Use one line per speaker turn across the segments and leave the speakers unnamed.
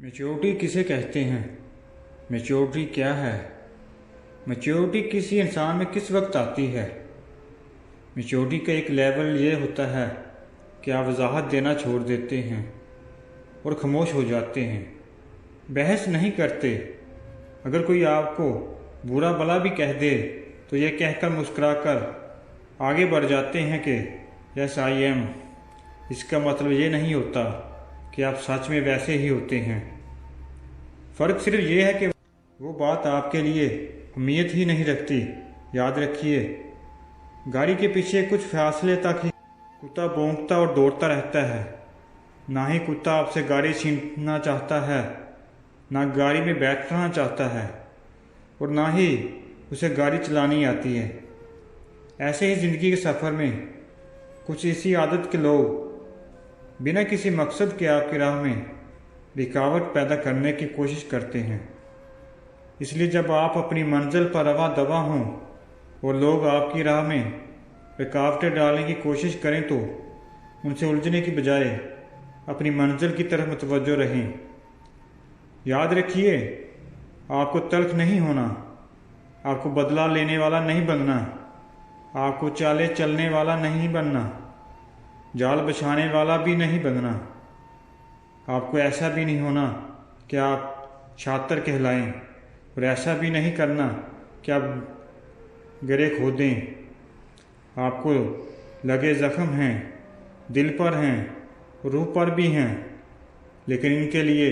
Maturity کسے کہتے ہیں؟ میچورٹی کیا ہے؟ میچورٹی کسی انسان میں کس وقت آتی ہے؟ میچورٹی کا ایک لیول یہ ہوتا ہے کہ آپ وضاحت دینا چھوڑ دیتے ہیں اور خاموش ہو جاتے ہیں، بحث نہیں کرتے۔ اگر کوئی آپ کو برا بھلا بھی کہہ دے تو یہ کہہ کر مسکرا کر آگے بڑھ جاتے ہیں کہ یس آئی ایم۔ اس کا مطلب یہ نہیں ہوتا کہ آپ سچ میں ویسے ہی ہوتے ہیں۔ فرق صرف یہ ہے کہ وہ بات آپ کے لیے اہمیت ہی نہیں رکھتی۔ یاد رکھیے، گاڑی کے پیچھے کچھ فاصلے تک ہی کتا بھونکتا اور دوڑتا رہتا ہے۔ نہ ہی کتا آپ سے گاڑی چھیننا چاہتا ہے، نہ گاڑی میں بیٹھنا چاہتا ہے، اور نہ ہی اسے گاڑی چلانی آتی ہے۔ ایسے ہی زندگی کے سفر میں کچھ اسی عادت کے لوگ بنا کسی مقصد کے آپ کی راہ میں رکاوٹ پیدا کرنے کی کوشش کرتے ہیں۔ اس لیے جب آپ اپنی منزل پر رواں دواں ہوں اور لوگ آپ کی راہ میں رکاوٹیں ڈالنے کی کوشش کریں تو ان سے الجھنے کی بجائے اپنی منزل کی طرف متوجہ رہیں۔ یاد رکھیے، آپ کو تلخ نہیں ہونا، آپ کو بدلہ لینے والا نہیں بننا، آپ کو چالیں چلنے والا نہیں بننا، جال بچھانے والا بھی نہیں بننا۔ آپ کو ایسا بھی نہیں ہونا کہ آپ شاطر کہلائیں، اور ایسا بھی نہیں کرنا کہ آپ گرے کھودیں۔ آپ کو لگے زخم ہیں، دل پر ہیں، روح پر بھی ہیں، لیکن ان کے لیے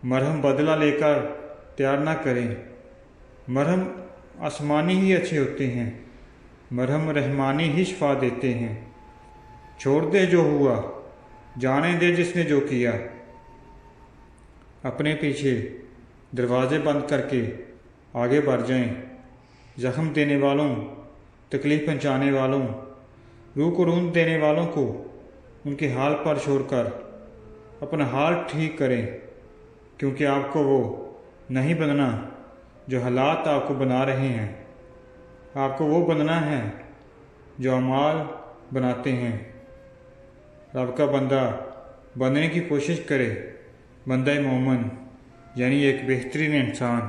مرہم بدلہ لے کر تیار نہ کریں۔ مرہم آسمانی ہی اچھے ہوتے ہیں، مرہم رحمانی ہی شفا دیتے ہیں۔ چھوڑ دے جو ہوا، جانے دے جس نے جو کیا۔ اپنے پیچھے دروازے بند کر کے آگے بڑھ جائیں۔ زخم دینے والوں، تکلیف پہنچانے والوں، روح کو روند دینے والوں کو ان کے حال پر چھوڑ کر اپنا حال ٹھیک کریں، کیونکہ آپ کو وہ نہیں بننا جو حالات آپ کو بنا رہے ہیں۔ آپ کو وہ بننا ہے جو اعمال بناتے ہیں۔ رب کا بندہ بننے کی کوشش کرے، بندہ مومن، یعنی ایک بہترین انسان۔